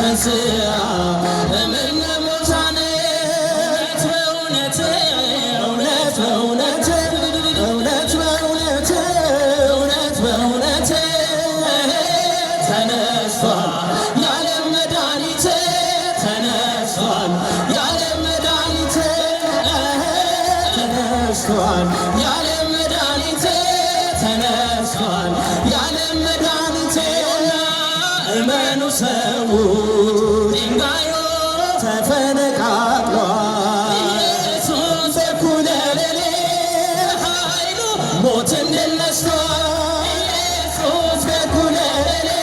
ተነስአ እምነ ሙታን በእውነት እውነት በእውነት እውነት በእውነት እውነት በእውነት ተነስቷል የዓለም መድኃኒት ተነስቷል የዓለም መድኃኒት ተነስቷል የዓለም መድኃኒት ተነስቷል የዓለም መድኃኒት እመኑ ሰው ድንጋዩ ተፈነቃቅሏል ኢየሱስ እኩለ ሌሊት ኃይሉ ሞትን ድል ነስቷል ኢየሱስ እኩለ ሌሊት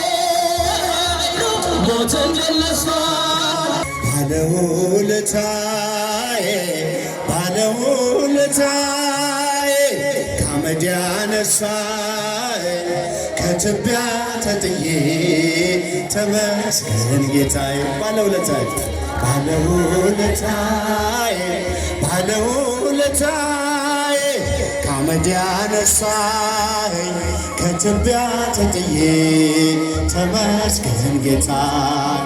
ኃይሉ ሞትን ድል ነስቷል ባለውለታዬ ባለውለታዬ ከአመድ ያነሳኝ ከትቢያ ተጥዬ ተመስገን ጌታዬ ባለውለታዬ ባለውለታዬ ባለውለታዬ ከአመድ ያነሳኝ ከትቢያ ተጥዬ ተመስገን ጌታዬ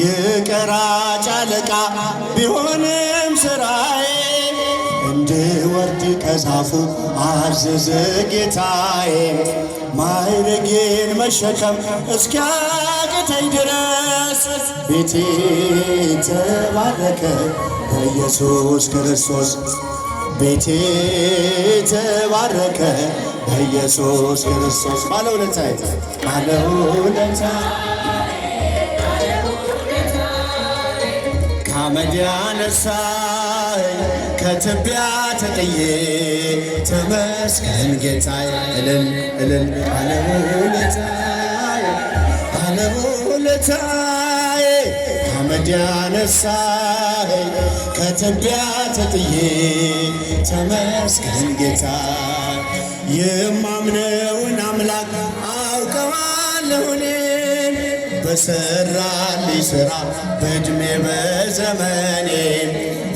የቀራጭ አለቃ ቢሆንም ሥራዬ እንድወርድ ከዛፉ አዘዘ ጌታዬ ማዕረጌን መሸከም እስኪያቅተኝ ድረስ ቤቴ ተባረከ በኢየሱስ ክርስቶስ ቤቴ ተባረከ በኢየሱስ ክርስቶስ ባለውለታዬ ባለውለታዬ ከአመድ ያነሳኝ ከትቢያ ተጥዬ ተመስገን ጌታዬ እልል እልል ባለውለታዬ ባለውለታዬ ከአመድ ያነሳኝ ከትቢያ ተጥዬ ተመስገን ጌታዬ የማምነውን አምላክ አውቀዋለሁ እኔ በሠራልኝ ሥራ በዕድሜ በዘመኔ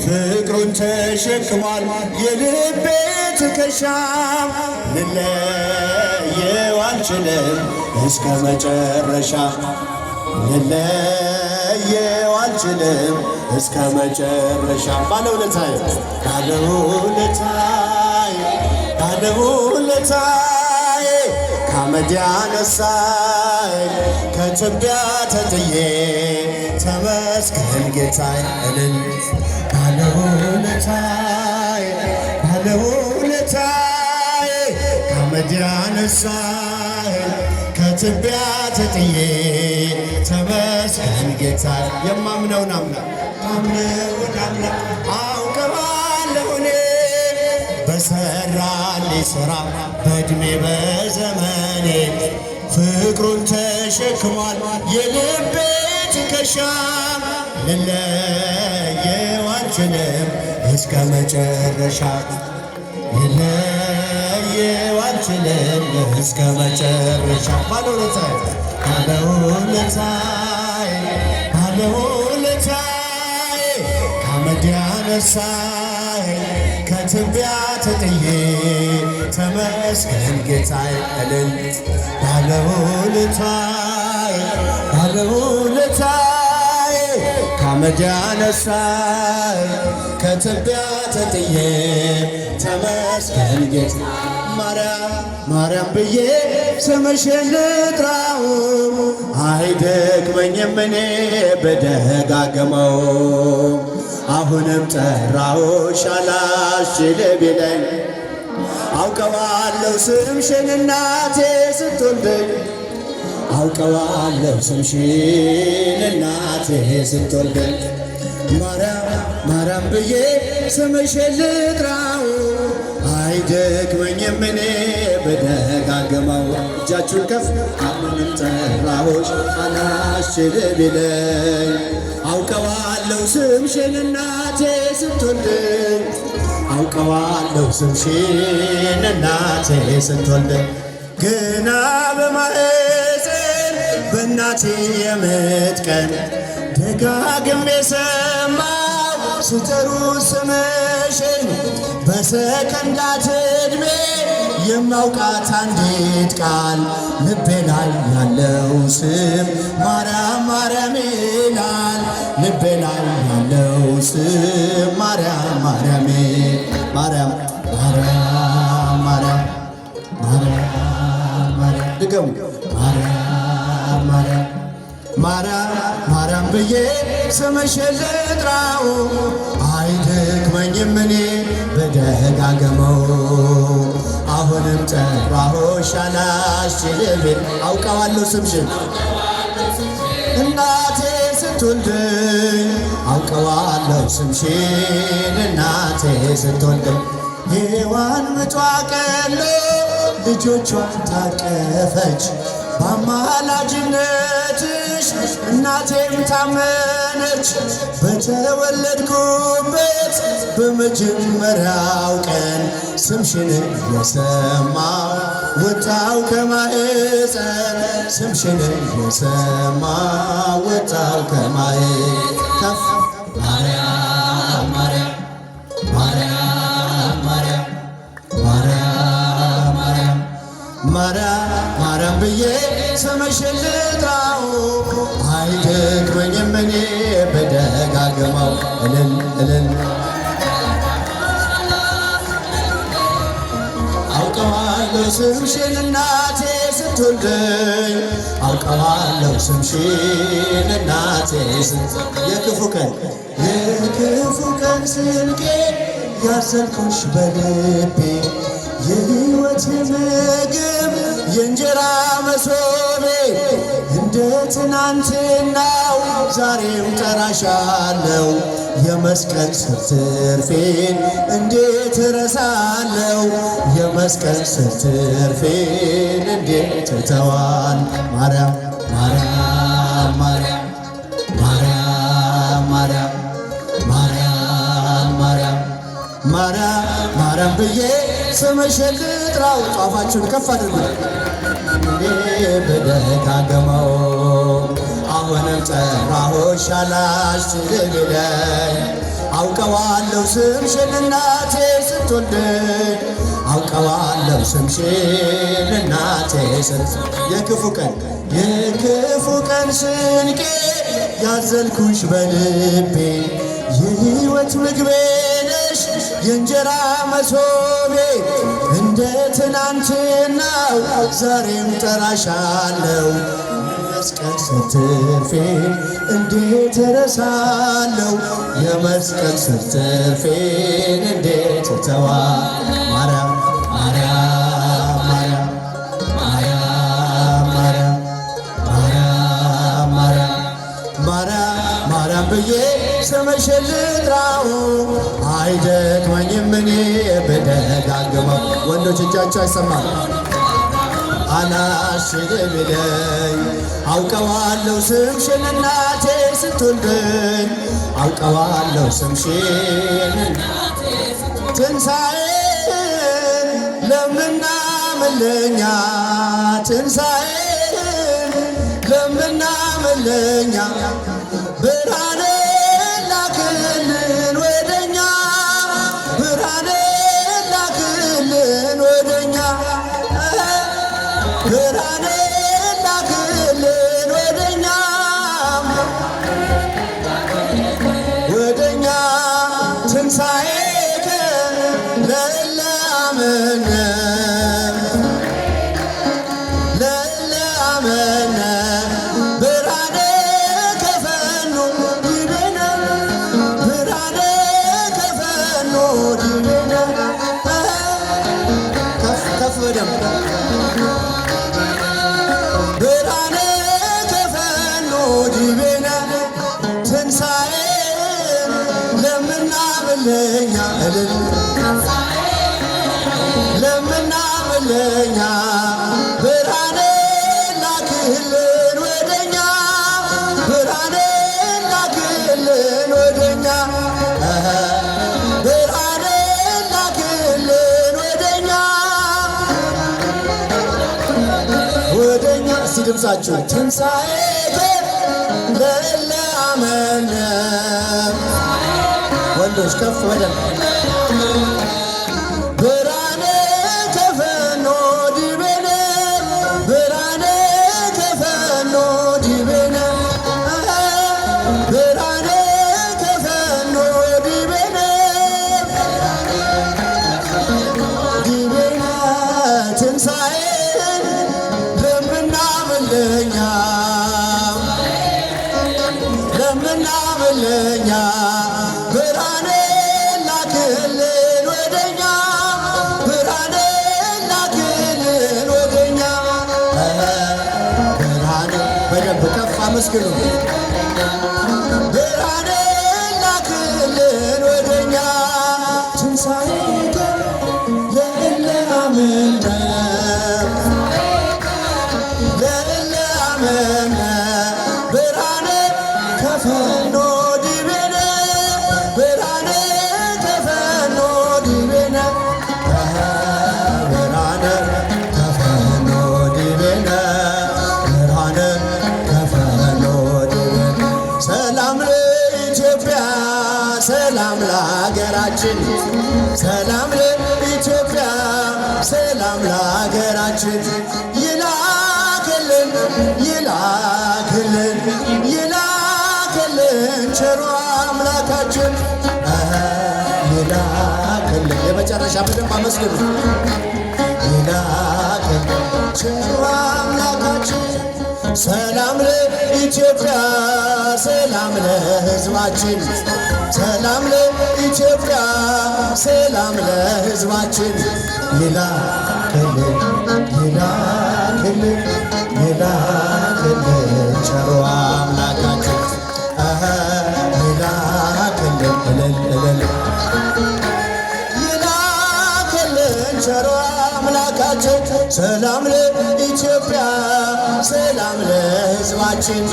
ፍቅሩን ተሸክሟል የልቤ ትከሻ ልለየው አልችልም እስከ መጨረሻ ልለየው አልችልም እስከ መጨረሻ ባለውለታዬ ባለውለታዬ ባለውለታዬ ከአመድ ያነሳኝ ከትቢያ ተጥዬ ተመስገን ጌታዬ እልል ባለውለታዬ ባለውለታዬ ከአመድ ያነሳኝ ከትቢያ ተጥዬ ተመስገን ጌታዬ የማምነውን አምላክ አውቀዋለሁ እኔ በሠራልኝ ሥራ በዕድሜ በዘመኔ ፍቅሩን ተሸክሟል የልቤ ትከሻ ልለየው አልችልም እስከ መጨረሻ ልለየው አልችልም እስከ መጨረሻ ባለውለታዬ ባለውለታዬ ባለውለታዬ ከአመድ ያነሳኝ ከትቢያ ተጥዬ ተመስገን ጌታዬ እልል ባለውለታዬ ባለውለታዬ ከአመድ ያነሳኝ ከትቢያ ተጥዬ ተመስገን ጌታዬ ማርያም ብዬ ስምሽን ልጥራው አይደክመኝም እኔ በደጋገመው አሁንም ጠራሁሽ አላስችል ቢለኝ አውቀዋለሁ ስምሽን እናቴ ስትወልደኝ አውቀዋለሁ ስምሽን እናቴ ስትወልደኝ ማርያም ብዬ ስምሽን ልጥራው አይደክመኝም እኔ በደጋገመው እጃችሁን ከፍ አሁንም ጠራሁሽ አላስችል ቢለኝ አውቀዋለሁ ስምሽን እናቴ ስትወልደኝ አውቀዋለሁ ስምሽን እናቴ ስትወልደኝ ግና በማኅፀን በእናቴ የምጥ ቀን ደጋግሜ ሰማሁ ስጠሩ ስምሽን በሰከንዳት ዕድሜ የማውቃት አንዲት ቃል ልቤ ላይ ያለው ስም ማርያም ማርያም ይላል። ልቤ ላይ ያለው ስም ማርያም ማርያም ማርያም ማርያም ማርያም ማርያም ማርያም ድገሙ ማርያም ማርያም ማርያም ማርያም ብዬ ስምሽን ልጥራው አይደክመኝም እኔ በደጋገመው አሁንም ጠራሁሽ አላስችልም አውቀዋለሁ ስምሽን እናቴ ስትወልደኝ አውቀዋለሁ ስምሽን እናቴ ስትወልደኝ ሔዋን ምጧ ቀሎ ልጆቿን ታቀፈች በአማላጅነትሽ እናቴም ታመነች በተወለድኩበት በመጀመሪያው ቀን ስምሽን የሰማው ወጣው ከማኅፀን ስምሽን የሰማው ወጣው ከማኅፀን ከፍ ማርያም ማርያም ማርያም ማርያም ማርያም ማርያም ማርያም ማርያም ብዬ ስምሽን ልጥራው አይደክመኝም እኔ በደጋገመው እልል እልል አውቀዋለሁ ስምሽን እናቴ ስትወልደኝ አውቀዋለሁ ስምሽን እናቴ የክፉ ቀን ስንቄ ያዘልኩሽ በልቤ የሕይወት ምግብ የእንጀራ መሶቤ እንደ ትናንትናው ዛሬም ጠራሻለው የመስቀል ስር ትርፌን እንዴት እረሳለው የመስቀል ስር ትርፌን እንዴት እተዋል ማርያም ማርያም ማርያም ማርያም ማርያም ማርያም ማርያም ማርያም ማርያም ብዬ ስምሽን ልጥራው ጧፋችሁን ከፍ አድርጉ በደጋገመው አሁንም ጠራሁሽ አላስችልም ይለኝ አውቀዋለሁ ስምሽን እናቴ ስትወልደኝ አውቀዋለሁ ስምሽን እናቴ የክፉ ቀን ስንቄ ያዘልኩሽ በልቤ የሕይወት ምግቤ ነሽ የእንጀራ መሶቤ እንደ ትናንትናው ዛሬም ጠራሻለው የመስቀል ስር ትርፌን እንዴት እረሳለው የመስቀል ስር ትርፌን እንዴት እተዋል ማርያም ማርያም ማርያም ማርያም ማርያም ማርያም ማርያም ማርያም ብዬ ስምሽን ልጥራው አይደክመኝም እኔ በደጋገመው ወንዶች እጃቸው አይሰማም አላስችልም ይለኝ አውቀዋለሁ ስምሽን እናቴ ስትወልደኝ አውቀዋለሁ ስምሽን ትንሣኤን ለምናምለኛ ትንሣኤን ለምናምለኛ ብርሃነ ላክልን ወደኛ ብርሃነ ላክልን ወደኛ ብርሃነ ላክልን ወደኛ ወደኛ ትንሣኤከ ለእለ አመነ ለእለ አመነ ብርሃነ ከፈኑ ዲቤነ ብርሃነ ከፈኑ ዲቤነ ከፍ በደንብ ብርሃነ ከፈኑ ዲቤነ ትንሣኤን ለምናምለኛ እልል ለምናምለኛ ብርሃነ ላክልን ወደኛ ብርሃነ ላክልን ወደኛ ብርሃነ ላክልን ወደኛ ወደኛ እስቲ ድምፃችሁ ትንሣኤከ ለእለ አመነ ወንዶች ከፍ በደንብ ብርሃነ ከፈኑ እንድናምን ብርሃን ላክልን ወደኛ ብርሃን ላክልን ወደኛ ብርሃን በደንብ ከፍ አመስግኑ ብርሃን ላክልን ወደኛ ትንሣኤከ ለእለ አመነ ለእለ አመነ ብርሃን ከፈኖ ዲቤነ ብርሃን ከፈኖ ዲቤነ ብርሃን ከፈኖ ዲቤነ ብርሃን ከፈኖ ዲቤነ ሰላም ለኢትዮጵያ ሰላም ለሀገራችን ሰላም ለኢትዮጵያ ሰላም ለሀገራችን ይላክልን ይላክልን ይላክልን ቸሩ አምላካችን ይላክልን የመጨረሻ በደንብ አመስግኑ ይላክልን ቸሩ አምላካችን ሰላም ለኢትዮጵያ ሰላም ለሕዝባችን ሰላም ለኢትዮጵያ ሰላም ለሕዝባችን ይላክልን ይላክልን ይላክልን ቸሩ አምላካችን ይላክልን እልል ይላክልን ቸሩ አምላካችን ሰላም ለኢትዮጵያ ሰላም ለሕዝባችን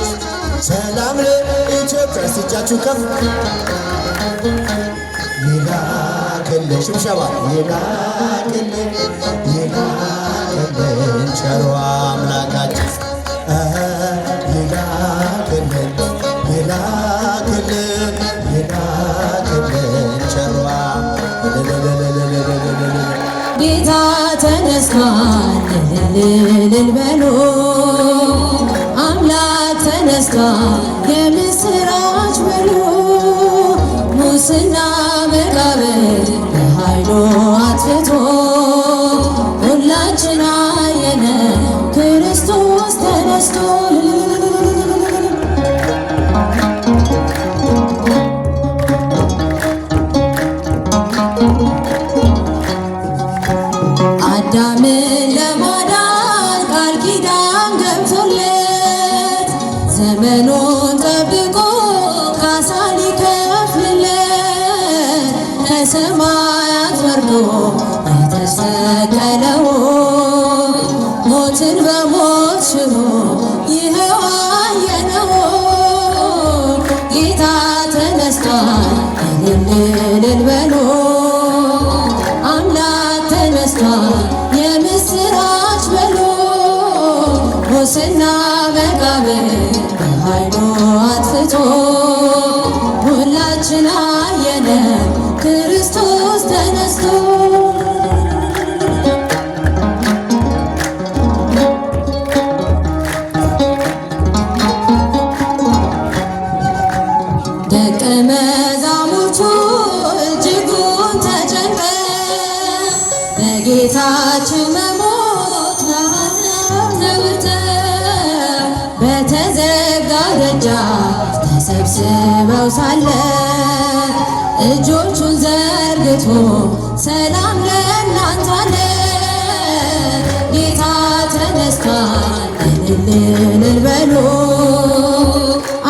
ሰላም ለኢትዮጵያ እጃችሁ ከፍ ይላክልን ሽብሸባ ይላክልን ይላክልን ቸሩ አምላካችን ይላክልን ይላክልን ይላክልን ቸሩ ጌታ ተነስቷል እልል በሉ አምላክ ተነስቷል የምስራች በሉ ሙስና መቃብር በኃይሉ አጥፍቶ ሁላችን አየነ ክርስቶስ ተነስቶ አዳምን ለማዳን ቃል ኪዳን ገብቶለት ዘመኑን ጠብቆ ካሳ ሊከፍልለት ከሰማያት ወርዶ የተሰቀለው ሞትን በሞት ሽሮ ይኸው አየነው ጌታ ተነስቷል እልል በሉ አምላክ ተነስቷል የምስራች በሉ ሙስና መቃብር በኃይሉ አጥፍቶ ሁላችን አየነ ክርስቶስ ተነስቶ ደቀ መዛሙርቱ እጅጉን ተጨንቀ በጌታችን መሞት ተውተው በተዘጋ ደጃፍ ተሰብስበው ሳለ እጆቹን ዘርግቶ ሰላም ለእናንተ አለ ጌታ ተነስቷል እልል በሉ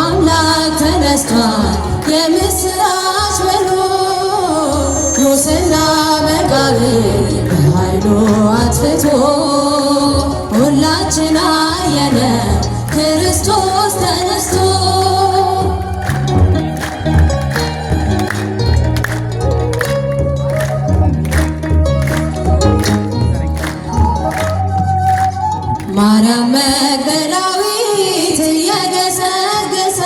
አምላክ ተነስቷል የምስራች በሉ ሙስና መቃብር በኃይሉ አጥፍቶ ሁላችን አየነ ክርስቶስ ተነስቶ ማርያም መግደላዊት እየገሰገሰች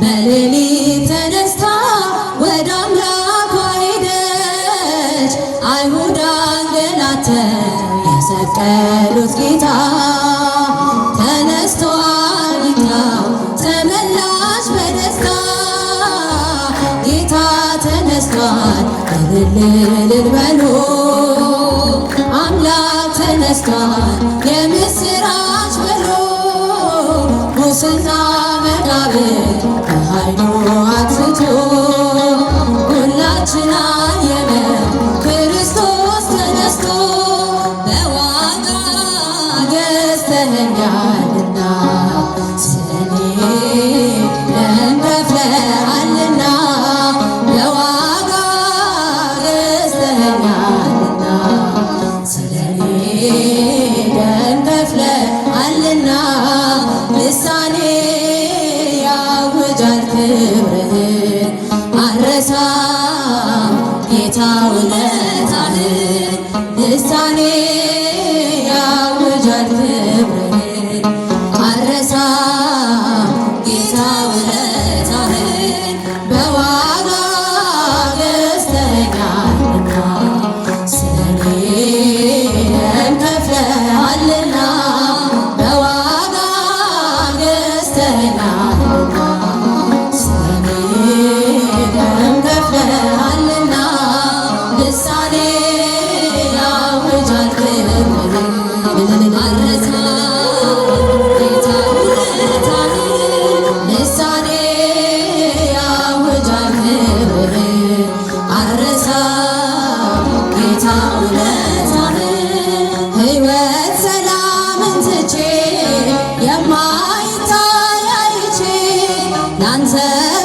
በሌሊት ተነስታ ወደ አምላኳ ሄደች አይሁድ አንገላተው የሰቀሉት ጌታ ተነስቷል ይታው ተመላሽ በደስታ ጌታ ተነስቷል እልል በሉ አምላክ ተነስቷል የምስራች በሉ ሙስና መቃብር ጌታ ውለታህን በዋጋ ገዝተኸኛልና ስለኔ ደም ከፍለሃልና በዋጋ ገዝተኸኛልና ስለኔ ደም ከፍለሃልና ልሳኔ ያውጃል ክብርህን አልረሳም ጌታ ውለታህን ልሳኔ ያውጃል ክብርህን አልረሳም ጌታ ውለታህን ሕይወት ሰላምን ትቼ የማይታይ አይቼ ላንተ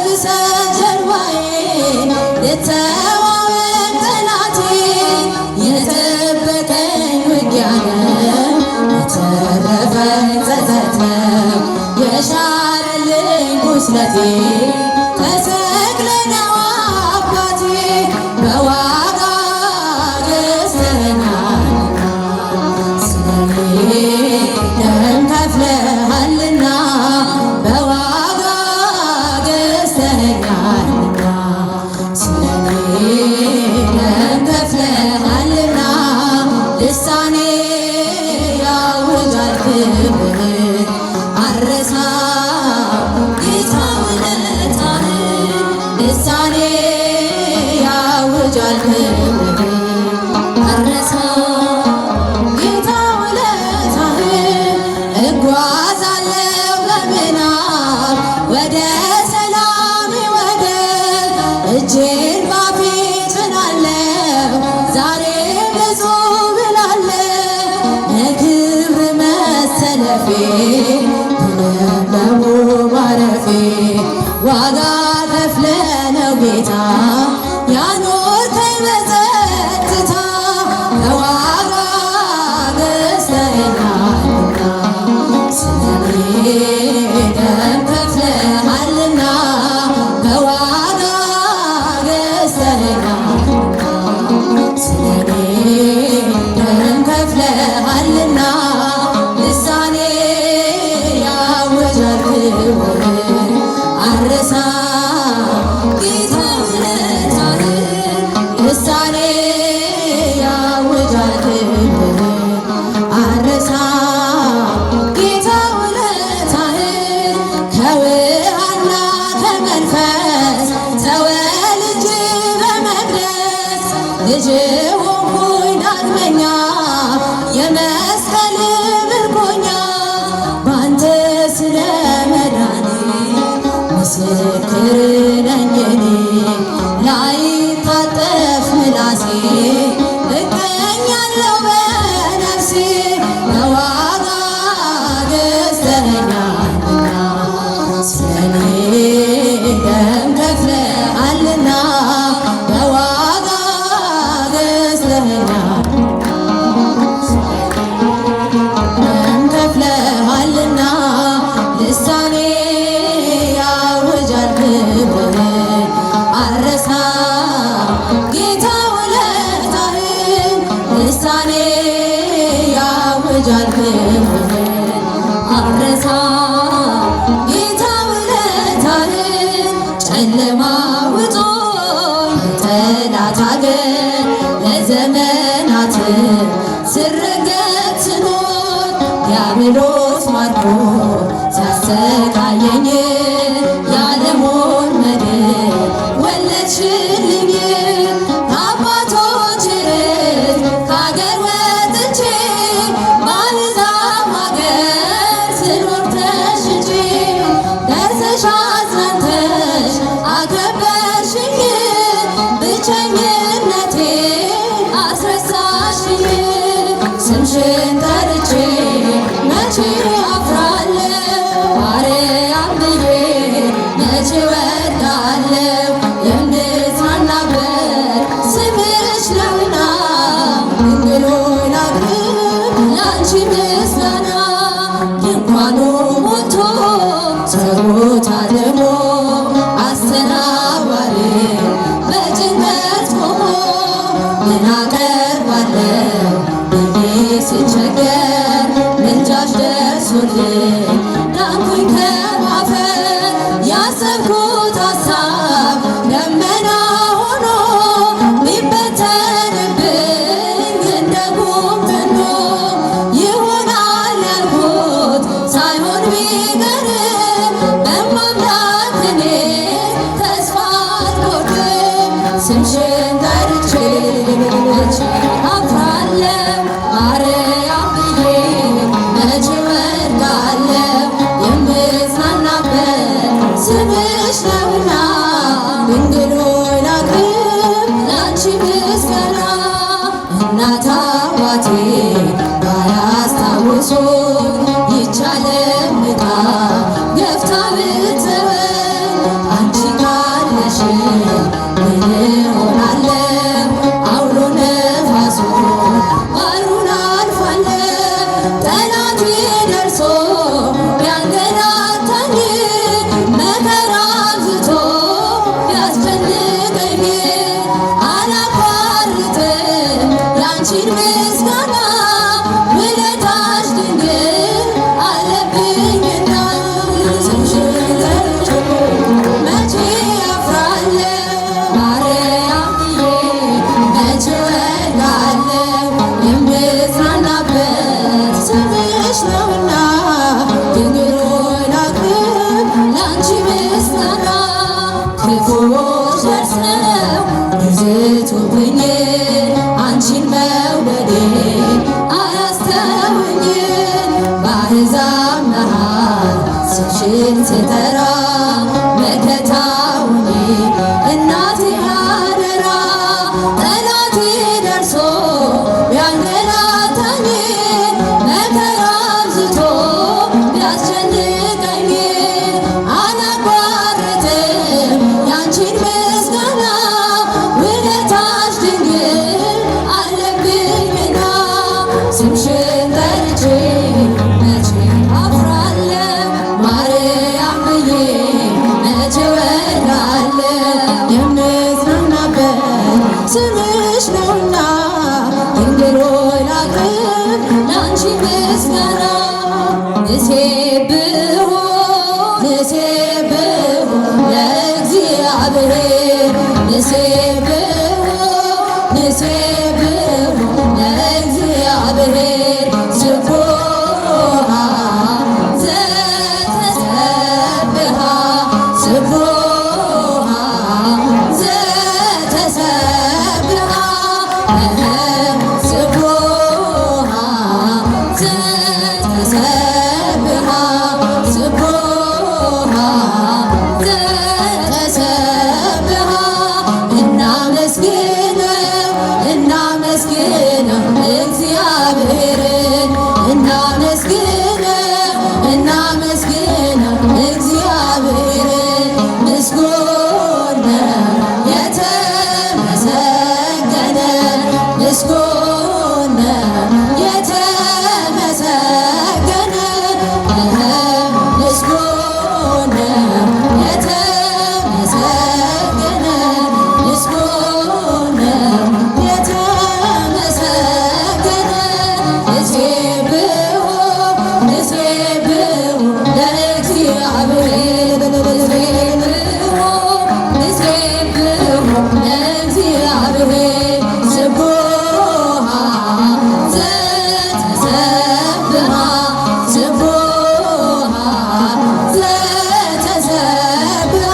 ብሰጥ ጀርባዬን ልተዋወቅ ጠላቴ የጠበቀኝ ውጊያ ነው የተረፈኝ ጸጸት ነው የሻረልኝ ቁስለቴ ተሰቅለህ ነው አባቴ በዋጋ ገዝተኸኛልና ስለኔ ደም ከፍለሃልና በዋጋ ገዝተኸኛልና ስለኔ ደም ከፍለሃልና ልሳኔ ያውጃል ክብርህን አልረሳም ጌታ ውለታህን ልሳኔ ያውጃል ክብርህን አልረሳም ጌታ ውለታህን እጓዛለሁ በምናብ ወደ ሰላም ወደብ እጄን ባፌ ጭናለሁ ዛሬ ብዙ ብላለሁ ለክብር መሰለፌ በለምለሙ ማረፌ ዋጋ ከፍለህ ነው ጌታ ያኖርከኝ በጸጥታ በዋጋ ገዝተኸኛልና ስለኔ ደም ከፍለሃልና በዋጋ ገዝተኸኛልና ስለኔ ደም ከፍለሃልና ልሳኔ ያውጃል ክብርህን አልረሳም ጌታ ውለታህን ልሳኔ ያውጃል ክብርህን አልረሳም ጌታ ውለታህን ከውሃና ከመንፈስ ተወልጄ በመቅደስ ልጅ ሆንኩኝ ዳግመኛ የመስቀል ምርኮኛ ባንተ ስለ መዳኔ ምስክር ነኝ እኔ ላይታጠፍ ምላሴ እገኛለሁ በነፍሴ በዋጋ ገዝተኸኛልና ስለኔ ደም ከፍለሃልና በዋጋ ገዝተኸኛልና ደም ከፍለሃልና ልሳኔ ያውጃል ክብርህን አልረሳም ጌታ ውለታህን ልሳኔ ያውጃል ክብርህን አልረሳም ጌታ ውለታህን ጨለማ ውጦኝ ጠላት አገር ለዘመናት ስረገጥ ስኖር ዲያብሎስ ማርኮ ሲያሰቃየኝ የዓለሙን መድን ወለድሽልኝ ከአባቶች ርስት ከአገር ወጥቼ በአሕዛብ አገር ስኖር ተሽጬ ደርሰሽ አጽናንተሽ አከበርሽኝ ብቸኝነቴ አስረሳሽኝ ስምሽን ጠርቼ መቼ አፍራለሁ ማርያም ብዬ መቼ ወዳለሁ የምጽናናበት ስምሽ ነውና ድንግል ሆይ ላቅርብ ላንቺ ምስጋና ድንኳኑ ሞልቶ ሰው ታድሞ አሰናባሪ በጭንቀት ቆሞ ምን አቀርባለሁ ብዬ ስቸገር ምልጃሽ ደርሶልኝ ዳንኩኝ ስምሽ ነውና ድንግል ሆይ ላቅርብ ላንቺ ምስጋና። እናት አባቴ ባያስታውሱኝ ይቻለም ዕጣ ገፍታ ብትተወኝ አንቺ ካለሽ ምን እሆናለሁ? አውሎ ነፋሱን ባሩን አልፋለሁ። ጠላቴ ደርሶ ቢያንገላታኝ መከራ አብዝቶ ቢያስጨንቀኝ አላቋርጥም ያንቺን ምስጋና ውለታሽ ድንግል አለብኝና። ስምሽን ጠርቼ መቼ አፍራለሁ? ማርያም ብዬ መቼ እወድቃለሁ? የምጽናናበት ስምሽ ነውና ድንግል ሆይ ላቅርብ ላንቺ ምስጋና። ክፉዎች ደርሰው ይዝቱብኝ አንቺን መውደዴ አያስተውኝ። በአሕዛብ መሃል ስምሽን ስጠራ መከታ ሁኚ እናቴ አደራ። ጠላቴ ደርሶ ቢያንገላታኝ መከራ አብዝቶ ቢያስጨንቀኝ አላቋርጥም ያንቺን ምስጋና ውለታሽ ድንግል አለብኝና። ስምሽን ጠርቼ መቼ አፍራለሁ? ማርያም ብዬ መቼ እወድቃለሁ? የምጽናናበት ስምሽ ነውና ድንግል ሆይ ላቅርብ ላንቺ ምስጋና። ንሴብሖ ንሴብሖ ለእግዚአብሔር ንሴብሖ ንሴብሖ ለእግዚአብሔር ስቡሐ ዘተሰብሐ ስቡሐ ዘተሰብሐ ስቡሐ ዘተሰብሐ ስቡሐ ዘተሰብሐ። እናመስግነው እናመስግነው እግዚአብሔርን እናመስግነው እናመስግነው እግዚአብሔርን። ምስጉን ነው የተመሰገነ ምስጉን ነው የተመሰገነ ምስጉን ነው የተመሰገነ ምስጉን ነው የተመሰገነ። ንሴብሖ ንሴብሖ ለእግዚአብሔር ንሴብሖ ንሴብሖ ለእግዚአብሔር ስቡሐ ዘተሰብሐ ስቡሐ ዘተሰብሐ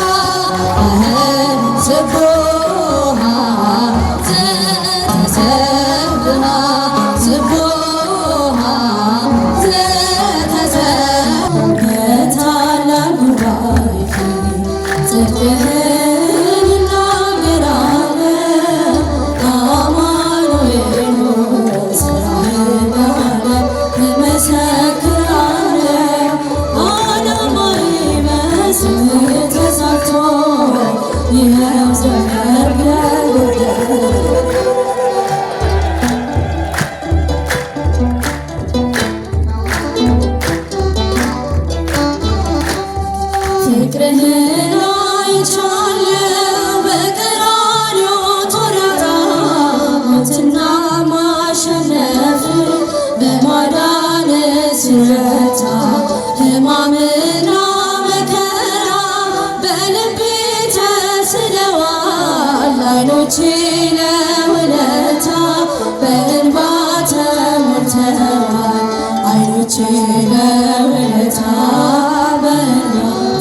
ስቡሐ ዘተሰብሐ ስቡሐ ዘተሰብሐ። በታላቅ ጉባኤ ጽድቅህን እናገራለሁ። አማኑኤል ሆይ ሥራህን በዓለም እመሰክራለሁ። ዓላማዬ በስምህ ተሳክቶ ይኸው ዘመር ለጎደለ ፍቅርህን አይቻለሁ በቀራንዮ ተራራ ሞትና ማሸነፍ በማዳን ስረታ ሕማምና መከራ በልቤ ተስለዋል። ዓይኖቼ ለውለታ በእንባ ተሞልተዋል። ዓይኖቼ ለውለታ በእንባ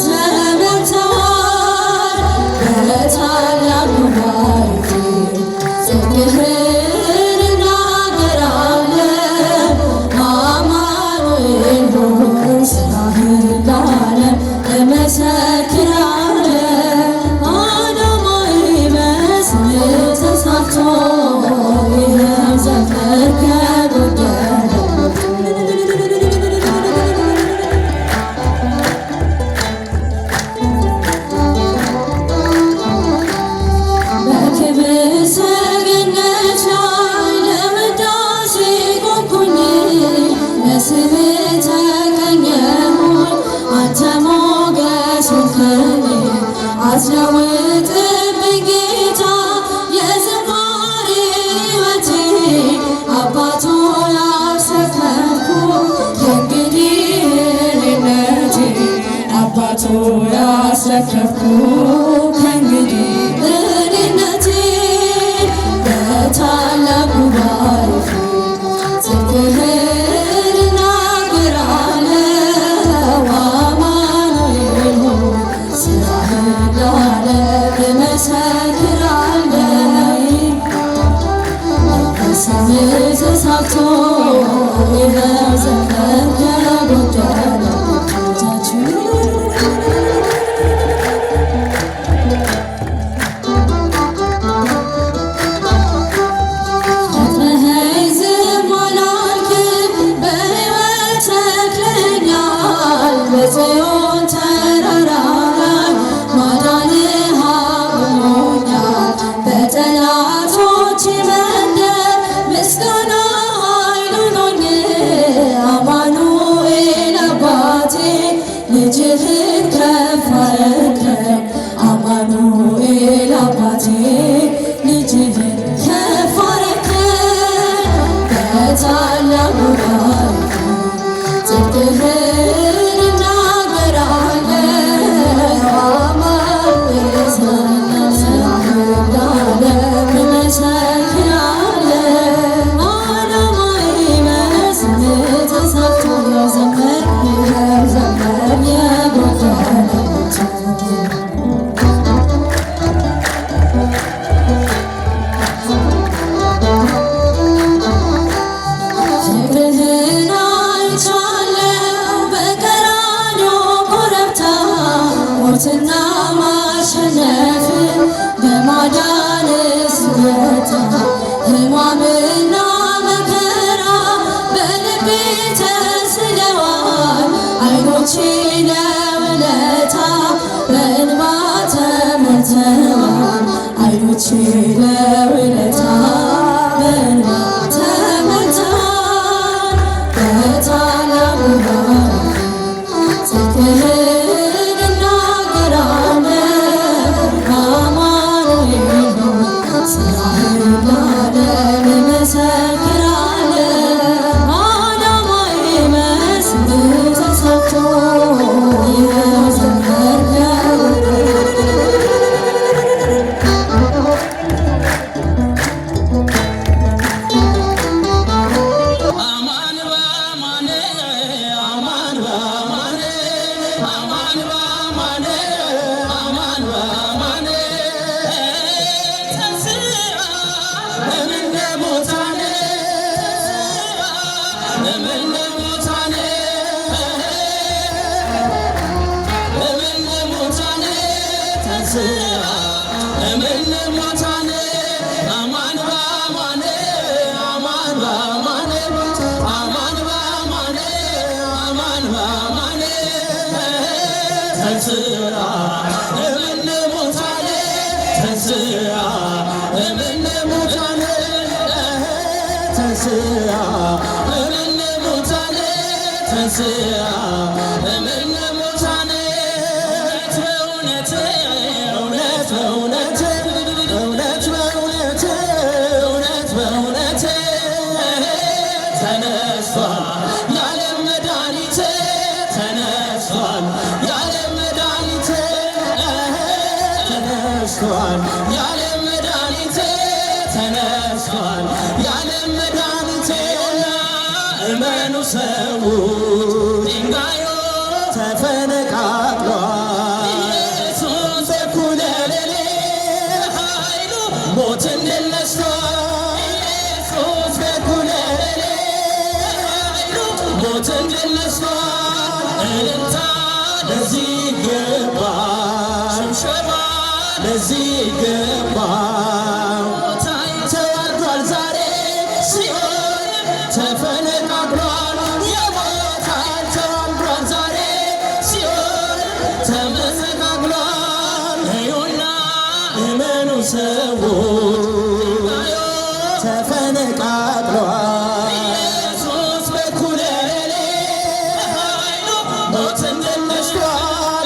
ተሞልተዋል። በታላቅ ጉባኤ ጽድቅህን እናገራለሁ። አማኑኤል ሆይ ሥራህን ለዓለም እመሰክራለሁ። አስናወጥብኝ ጌታ የዝማሬ ሕይወቴ አባቶ ያስረከብኩ ከእንግዲህ እኔነቴ አባቶ ያስረከብኩ ከእንግዲህ እኔነቴ በታላቅ ጉባኤ ጽድቅህን እናገራለሁ አማኑኤል ስራህን ለዓለም እመሰክራለሁ ስምህ ተሳክቶ ይኸው ዘመን ከጎደለ በጽዮን ተራራ ላይ ማዳንህ አቁሞኛል። በጠላቶቼ መንደር ምስጋና ኃይል ሆኖኝ አማኑኤል አባቴ ልጅህን ከፍ አረከኝ። አማኑኤል አባቴ ልጅህን ከፍ አረከኝ። በታላቅ ጉባኤ ጽድቅህን ሞትና ማሸነፍ በማዳን ስወጣ ሕማምና መከራ በልቤ ተስለዋል። ዓይኖቼ ለውለታ በእንባ ተሞልተዋል። ዓይኖቼ ለውለታ በእንባ ተሞልተዋል። በታላቅ ጉባኤ ጽድቅህን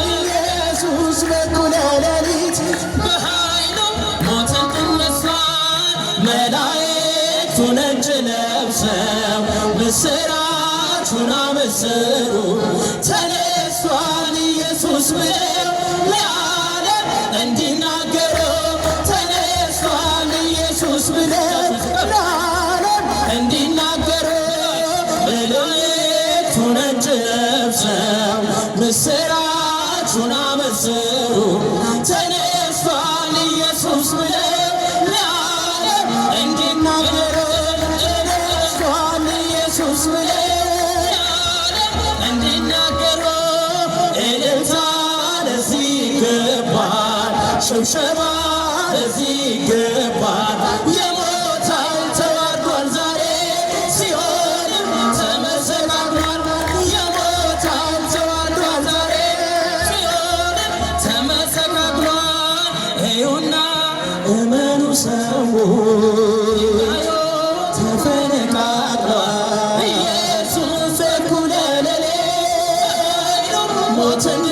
ኢየሱስ በኩለ ሌሊት ምስራቹን አበሰሩ ተነስቷል ኢየሱስ ብለው ለዓለም እንዲናገሩ ተነስቷል ኢየሱስ ብለው ለዓለም እንዲናገሩ መላእክቱ ነጭ ለብሰው ምስራቹን አበሰሩ ተነስቷል ኢየሱስ ብለው ለዓለም እንዲናገሩ ተነስቷል ኢየሱስ ብለው ለዓለም እንዲናገሩ እልልታ ለዚህ ይገባል፣ ሽብሸባ ለዚህ ይገባል። የሞት ኃይል ተዋርዷል ዛሬ ሲኦልም ተመሰቃቅሏል። የሞት ኃይል ተዋርዷል ዛሬ ሲኦልም ተመሰቃቅሏል። እዩና እመኑ ሰዎች ተፈነቃቅሏል። ኢየሱስ እኩለ ሌሊት ሞትን